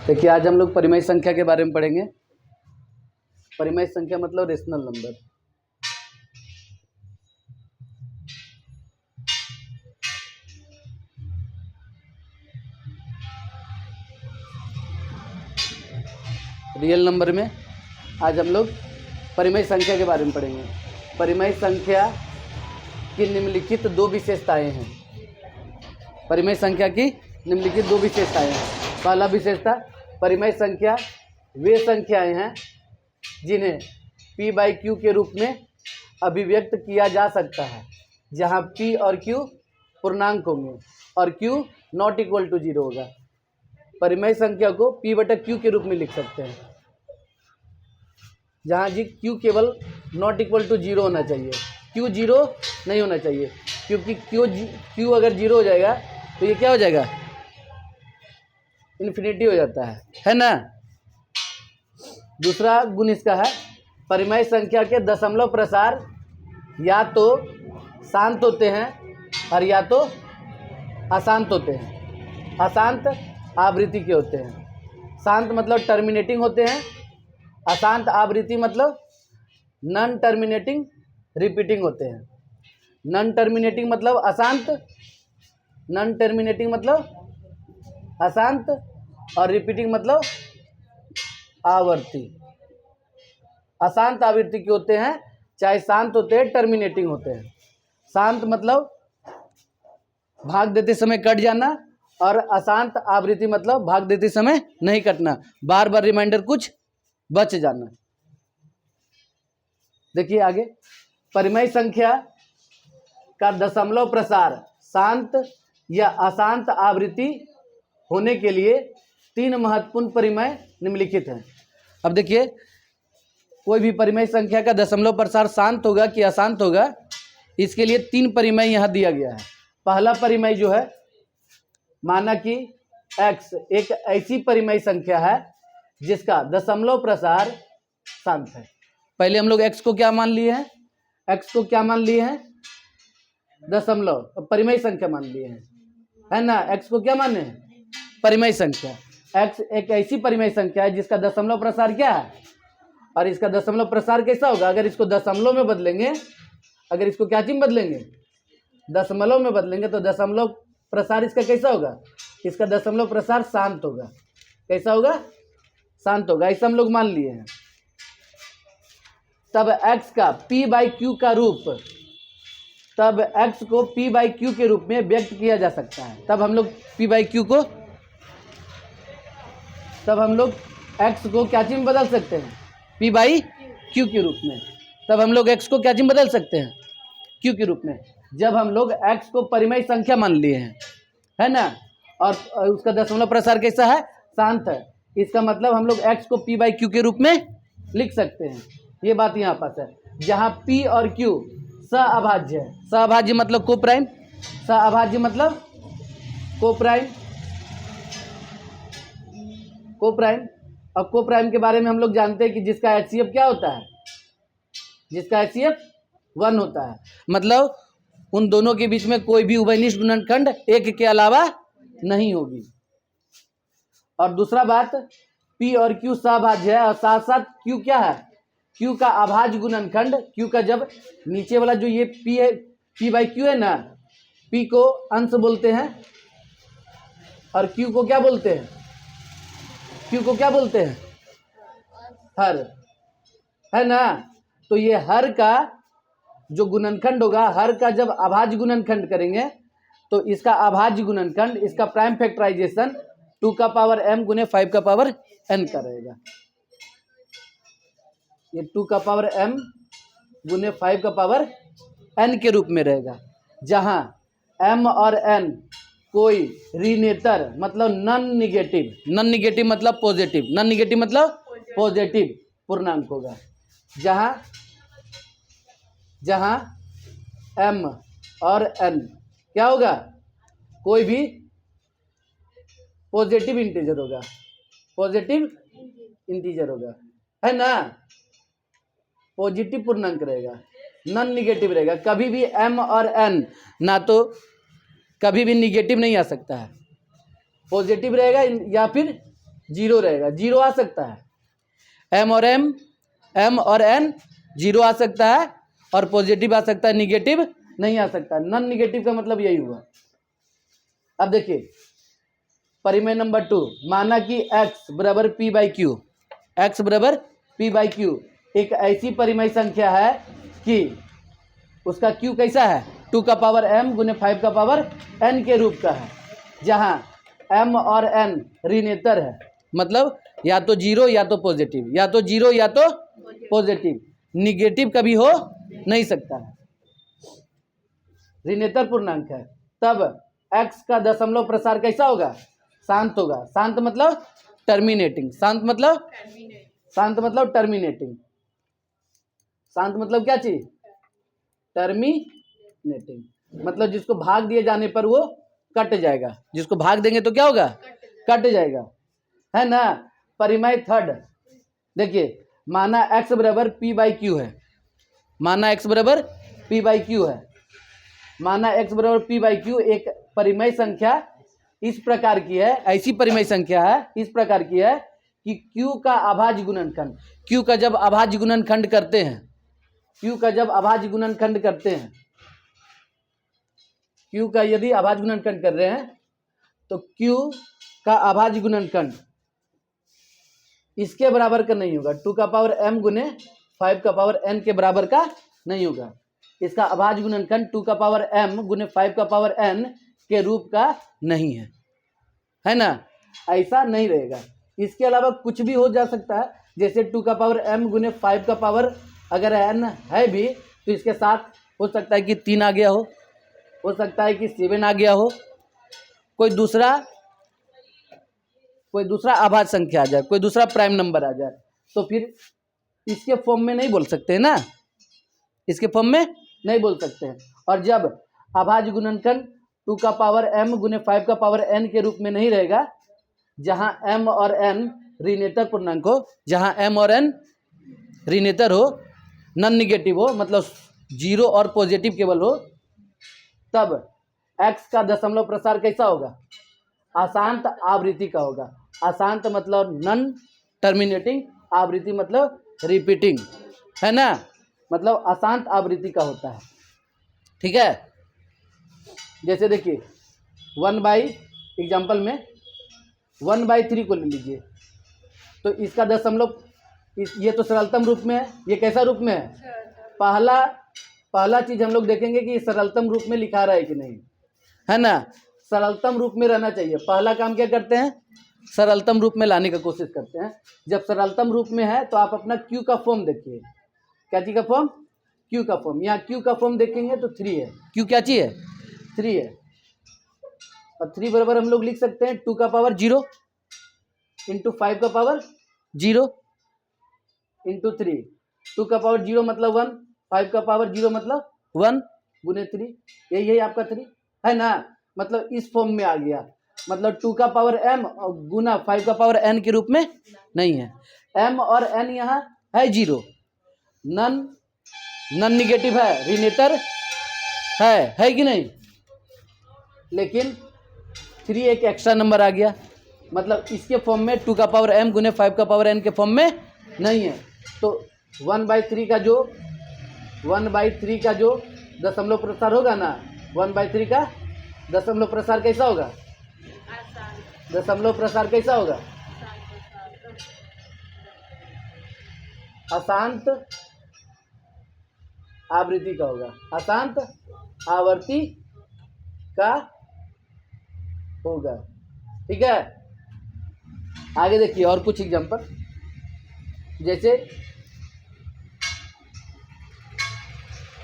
देखिए आज हम लोग परिमेय संख्या के बारे में पढ़ेंगे। परिमेय संख्या मतलब रेशनल नंबर। रियल नंबर में आज हम लोग परिमेय संख्या के बारे में पढ़ेंगे। परिमेय संख्या की निम्नलिखित दो विशेषताएं हैं। परिमेय संख्या की निम्नलिखित दो विशेषताएं हैं। पहला विशेषता, परिमेय संख्या वे संख्याएं हैं जिन्हें p बाई क्यू के रूप में अभिव्यक्त किया जा सकता है, जहां p और q पूर्णांक होंगे और q नॉट इक्वल टू 0 होगा। परिमेय संख्या को p बटा q के रूप में लिख सकते हैं, जहां जी q केवल नॉट इक्वल टू 0 होना चाहिए, q 0 नहीं होना चाहिए, क्योंकि q अगर 0 हो जाएगा तो ये क्या हो जाएगा, इन्फिनिटी हो जाता है ना। दूसरा गुण इसका है, परिमेय संख्या के दशमलव प्रसार या तो शांत होते हैं और या तो अशांत होते हैं। अशांत आवृत्ति के होते हैं। शांत मतलब टर्मिनेटिंग होते हैं, अशांत आवृत्ति मतलब नॉन टर्मिनेटिंग रिपीटिंग होते हैं। नॉन टर्मिनेटिंग मतलब अशांत, नॉन टर्मिनेटिंग मतलब अशांत और रिपीटिंग मतलब आवर्ती। अशांत आवृत्ति के होते हैं, चाहे शांत होते हैं टर्मिनेटिंग होते हैं। शांत मतलब भाग देते समय कट जाना और अशांत आवृत्ति मतलब भाग देते समय नहीं कटना, बार बार रिमाइंडर कुछ बच जाना। देखिए आगे, परिमेय संख्या का दशमलव प्रसार शांत या अशांत आवृत्ति होने के लिए तीन महत्वपूर्ण परिमेय निम्नलिखित हैं। अब देखिए, कोई भी परिमेय संख्या का दशमलव प्रसार शांत होगा कि अशांत होगा, इसके लिए तीन परिमेय यहाँ दिया गया है। पहला परिमेय जो है, माना कि x एक ऐसी परिमेय संख्या है जिसका दशमलव प्रसार शांत है। पहले हम लोग x को क्या मान लिए हैं, x को क्या मान लिए हैं, दशमलव परिमेय संख्या मान लिए हैं, है ना। x को क्या माने हैं, परिमेय संख्या। x एक ऐसी परिमेय संख्या है जिसका दशमलव प्रसार क्या है, और इसका दशमलव प्रसार कैसा होगा, अगर इसको दशमलव में बदलेंगे, अगर इसको क्या चीज बदलेंगे, दशमलव में बदलेंगे, तो दशमलव प्रसार इसका कैसा होगा, इसका दशमलव प्रसार शांत होगा। कैसा होगा, शांत होगा, ऐसा हम लोग मान लिए हैं। तब x का p बाई क्यू का रूप, तब x को p बाई क्यू के रूप में व्यक्त किया जा सकता है। तब हम लोग p बाई क्यू को, तब हम लोग x को क्या चीज में बदल सकते हैं, p बाई क्यू के रूप में। तब हम लोग x को क्या चीज में बदल सकते हैं, q के रूप में, जब हम लोग x को परिमेय संख्या मान लिए हैं, है ना, और उसका दशमलव प्रसार कैसा है, शांत है। इसका मतलब हम लोग x को p बाई क्यू के रूप में लिख सकते हैं। ये बात यहाँ पास है, जहाँ p और q सहअभाज्य है। सहअभाज्य मतलब को प्राइम, सहअभाज्य मतलब को प्राइम, को प्राइम। और को प्राइम के बारे में हम लोग जानते हैं कि जिसका HCF क्या होता है, जिसका HCF 1 होता है। मतलब उन दोनों के बीच में कोई भी उभयनिष्ठ गुणनखंड एक के अलावा नहीं होगी। और दूसरा बात, P और Q सहअभाज्य है, और साथ साथ Q क्या है, Q का अभाज्य गुणनखंड, Q का जब नीचे वाला जो ये P है, P बाई Q है ना, P को अंश बोलते हैं और Q को क्या बोलते हैं, Q को क्या बोलते हैं, हर, है ना। तो ये हर का जो गुणनखंड होगा, हर का जब अभाज्य गुणनखंड करेंगे तो इसका अभाज्य गुणनखंड, इसका प्राइम फैक्टराइजेशन 2 का पावर m गुने 5 का पावर n का रहेगा। ये 2 का पावर m गुने 5 का पावर n के रूप में रहेगा, जहां m और n कोई ऋणेतर मतलब नॉन निगेटिव, नॉन निगेटिव मतलब पॉजिटिव, नॉन निगेटिव मतलब पॉजिटिव पूर्णांक होगा। जहां m और n क्या होगा, कोई भी पॉजिटिव इंटीजर होगा, पॉजिटिव इंटीजर होगा, है ना, पॉजिटिव पूर्णांक रहेगा, नॉन निगेटिव रहेगा। कभी भी m और n ना तो कभी भी निगेटिव नहीं आ सकता है, पॉजिटिव रहेगा या फिर जीरो रहेगा, जीरो आ सकता है। एम और एन जीरो आ सकता है और पॉजिटिव आ सकता है, निगेटिव नहीं आ सकता। नॉन निगेटिव का मतलब यही हुआ। अब देखिए परिमेय नंबर 2, माना कि x बराबर p बाई क्यू, x बराबर p बाई क्यू एक ऐसी परिमेय संख्या है कि उसका q कैसा है, 2 का पावर m गुने 5 का पावर n के रूप का है, जहां m और n ऋणेतर है, मतलब या तो जीरो या तो पॉजिटिव, या तो जीरो या तो पॉजिटिव, निगेटिव कभी हो नहीं सकता है, ऋणेतर पूर्णांक है। तब x का दशमलव प्रसार कैसा होगा, शांत होगा। शांत मतलब टर्मिनेटिंग, शांत मतलब टर्मिनेटिंग, शांत मतलब क्या चीज, टर्मिनेटिंग, मतलब जिसको भाग दिए जाने पर वो कट जाएगा, जिसको भाग देंगे तो क्या होगा, कट जाएगा, है ना। परिमेय थर्ड देखिए, माना x बराबर p बाई क्यू है, माना x बराबर p बाई क्यू है, माना x बराबर p बाई क्यू एक परिमेय संख्या इस प्रकार की है, ऐसी परिमेय संख्या है इस प्रकार की है कि q का अभाज्य गुणनखंड, q का जब अभाज्य गुणनखंड करते हैं, q का जब अभाज्य गुणनखंड करते हैं, q का यदि अभाज्य गुणनखंड कर रहे हैं तो q का अभाज्य गुणनखंड इसके बराबर का नहीं होगा, 2 का पावर m गुने 5 का पावर n के बराबर का नहीं होगा। इसका अभाज्य गुणनखंड 2 का पावर m गुने 5 का पावर n के रूप का नहीं है ना, ऐसा नहीं रहेगा। इसके अलावा कुछ भी हो जा सकता है, जैसे 2 का पावर m गुने 5 का पावर अगर n है भी तो इसके साथ हो सकता है कि 3 आ गया हो सकता है कि 7 आ गया हो, कोई दूसरा अभाज्य संख्या आ जाए, कोई दूसरा प्राइम नंबर आ जाए, तो फिर इसके फॉर्म में नहीं बोल सकते ना, इसके फॉर्म में नहीं बोल सकते हैं। और जब अभाज्य गुणनखंड 2 का पावर m गुने 5 का पावर n के रूप में नहीं रहेगा, जहां m और n ऋणेतर पूर्णांक हो, जहां m और n ऋणेतर हो, नॉन निगेटिव हो, मतलब जीरो और पॉजिटिव केवल हो, तब x का दशमलव प्रसार कैसा होगा, अशांत आवृत्ति का होगा। अशांत मतलब नॉन टर्मिनेटिंग, आवृत्ति मतलब रिपीटिंग, है ना, मतलब अशांत आवृत्ति का होता है, ठीक है। जैसे देखिए 1/, एग्जाम्पल में 1/3 को ले लीजिए, तो इसका दशमलव ये तो सरलतम रूप में है, ये कैसा रूप में है, पहला चीज हम लोग देखेंगे कि सरलतम रूप में लिखा रहा है कि नहीं, है ना, सरलतम रूप में रहना चाहिए। पहला काम क्या करते हैं, सरलतम रूप में लाने का कोशिश करते हैं। जब सरलतम रूप में है तो आप अपना q का फॉर्म देखिए, क्या चीज का फॉर्म, q का फॉर्म, यहाँ q का फॉर्म देखेंगे तो 3 है, q क्या चीज है, 3 है, और 3 बराबर हम लोग लिख सकते हैं 2 का पावर 0 इंटू 5 का पावर 0 इंटू 3, 2 का पावर 0 मतलब 1, 5 का पावर 0 मतलब 1 गुने 3, यही आपका 3 है ना, मतलब इस फॉर्म में आ गया, मतलब 2 का पावर m और गुना 5 का पावर n के रूप में नहीं है। m और n यहाँ है 0, नॉन निगेटिव है, ऋणेतर है कि नहीं, लेकिन 3 एक एक्स्ट्रा नंबर आ गया, मतलब इसके फॉर्म में 2 का पावर m गुने 5 का पावर n के फॉर्म में नहीं है। तो 1/3 का जो दशमलव प्रसार होगा ना, 1/3 का दशमलव प्रसार कैसा होगा, दशमलव प्रसार कैसा होगा, अशांत आवृत्ति का होगा, अशांत आवर्ती का होगा, ठीक है। आगे देखिए और कुछ एग्जांपल, जैसे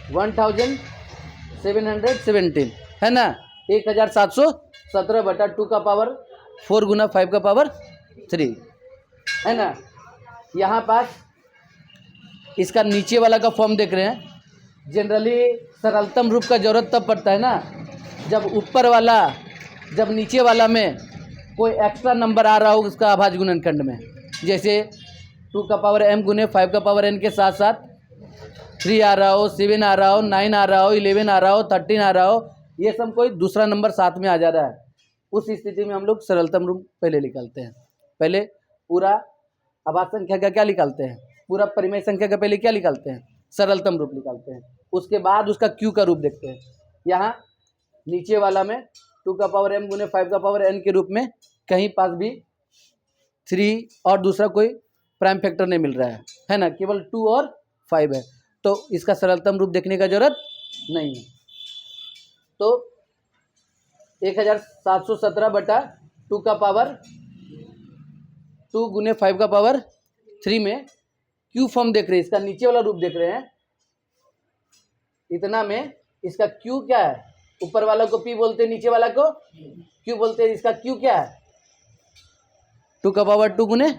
1717 है ना, 1717 बटा 2 का पावर 4 गुना 5 का पावर 3 है ना। यहाँ पास इसका नीचे वाला का फॉर्म देख रहे हैं, जनरली सरलतम रूप का जरूरत तब पड़ता है ना जब नीचे वाला में कोई एक्स्ट्रा नंबर आ रहा हो उसका अभाज्य गुणनखंड में, जैसे 2 का पावर m गुने 5 का पावर n के साथ साथ 3 आ रहा हो, 7 आ रहा हो, 9 आ रहा हो, 11 आ रहा हो, 13 आ रहा हो, ये सब कोई दूसरा नंबर साथ में आ जा रहा है, उस स्थिति में हम लोग सरलतम रूप पहले निकालते हैं, पहले पूरा आभाज्य संख्या का क्या निकालते हैं, पूरा परिमेय संख्या का पहले क्या निकालते हैं, सरलतम रूप निकालते हैं, उसके बाद उसका क्यू का रूप देखते हैं। यहाँ नीचे वाला में 2 का पावर m गुने 5 का पावर n के रूप में कहीं पास भी 3 और दूसरा कोई प्राइम फैक्टर नहीं मिल रहा है ना, केवल 2 और 5 है, तो इसका सरलतम रूप देखने का जरूरत नहीं है। तो 1717 बटा 2 का पावर 2 गुने 5 का पावर 3 में क्यू फॉर्म देख रहे हैं, इसका नीचे वाला रूप देख रहे हैं, इतना में इसका क्यू क्या है, ऊपर वाला को पी बोलते हैं, नीचे वाला को क्यू बोलते हैं, इसका क्यू क्या है 2 का पावर 2 गुने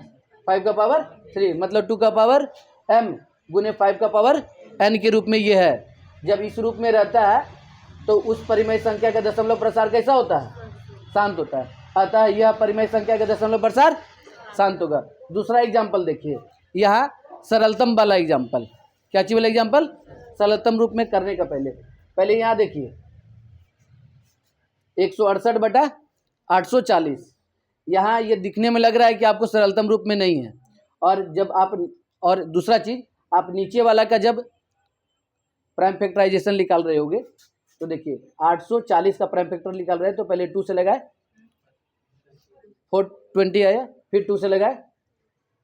5 का पावर 3, मतलब 2 का पावर m गुने 5 का पावर n के रूप में ये है। जब इस रूप में रहता है तो उस परिमेय संख्या का दशमलव प्रसार कैसा होता है, शांत होता है, अतः यह परिमेय संख्या का दशमलव प्रसार शांत होगा। दूसरा एग्जाम्पल देखिए, यहाँ सरलतम वाला एग्जाम्पल, क्या चीज वाला एग्जाम्पल, सरलतम रूप में करने का पहले यहाँ देखिए 168 बटा 840, यहाँ ये दिखने में लग रहा है कि आपको सरलतम रूप में नहीं है, और जब आप, और दूसरा चीज आप नीचे वाला का जब प्राइम फैक्टराइजेशन निकाल रहे होगे तो देखिए 840 का प्राइम फैक्टर निकाल रहे हैं, तो पहले 2 से लगाए 420 आया, फिर 2 से लगाए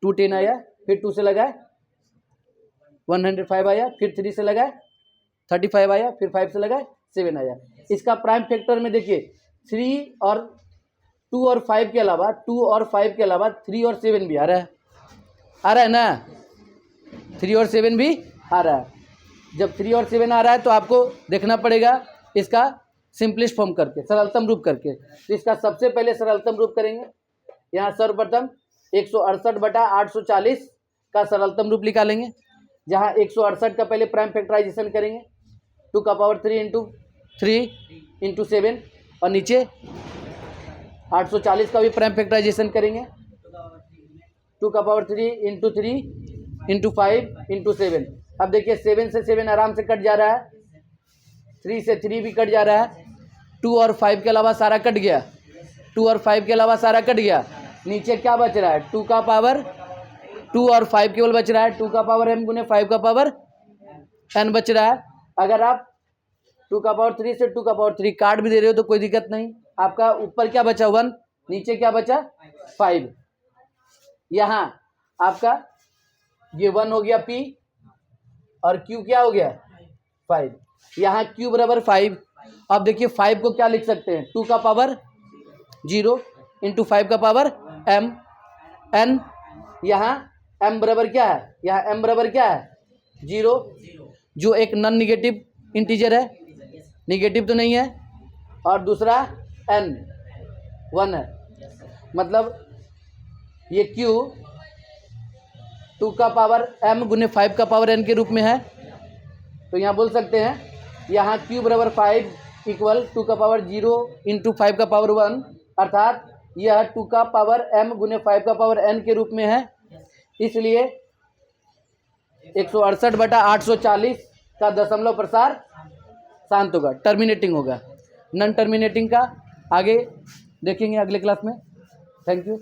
210 आया, फिर 2 से लगाए 105 आया, फिर 3 से लगाए 35 आया, फिर 5 से लगाए 7 आया। इसका प्राइम फैक्टर में देखिए 3 और 2 और 5 के अलावा 2 और 5 के अलावा 3 और 7 भी आ रहा है ना, 3 और 7 भी आ रहा है। जब 3 और 7 आ रहा है तो आपको देखना पड़ेगा इसका सिंपलेस्ट फॉर्म करके, सरलतम रूप करके। तो इसका सबसे पहले सरलतम रूप करेंगे, यहाँ सर्वप्रथम 168 बटा 840 का सरलतम रूप निकालेंगे, जहाँ 168 का पहले प्राइम फैक्टराइजेशन करेंगे 2 का पावर 3 इंटू 7, और नीचे 840 का भी प्राइम फैक्टराइजेशन करेंगे 2 का पावर 3 इंटू 5 इंटू 7। अब देखिए 7 से 7 आराम से कट जा रहा है, 3 से 3 भी कट जा रहा है, 2 और 5 के अलावा सारा कट गया, 2 और 5 के अलावा सारा कट गया, नीचे क्या बच रहा है 2 का पावर 2 और 5 केवल बच रहा है, 2 का पावर m गुने 5 का पावर n बच रहा है। अगर आप 2 का पावर 3 से 2 का पावर 3 काट भी दे रहे हो तो कोई दिक्कत नहीं, आपका ऊपर क्या बचा 1, नीचे क्या बचा 5। यहाँ आपका ये 1 हो गया p और q क्या हो गया 5, यहाँ q बराबर 5। अब देखिए 5 को क्या लिख सकते हैं, 2 का पावर 0 इंटू 5 का पावर m n, यहाँ m बराबर क्या है, यहाँ m बराबर क्या है 0, जो एक नॉन निगेटिव इंटीजर है, निगेटिव तो नहीं है, और दूसरा n 1 है, मतलब ये q 2 का पावर m गुने 5 का पावर n के रूप में है। तो यहाँ बोल सकते हैं यहाँ q बराबर 5 इक्वल 2 का पावर 0 इंटू 5 का पावर 1, अर्थात यह 2 का पावर m गुने 5 का पावर n के रूप में है। इसलिए 168 बटा 840 का दशमलव प्रसार शांत होगा, टर्मिनेटिंग होगा। नॉन टर्मिनेटिंग का आगे देखेंगे अगले क्लास में। Thank you.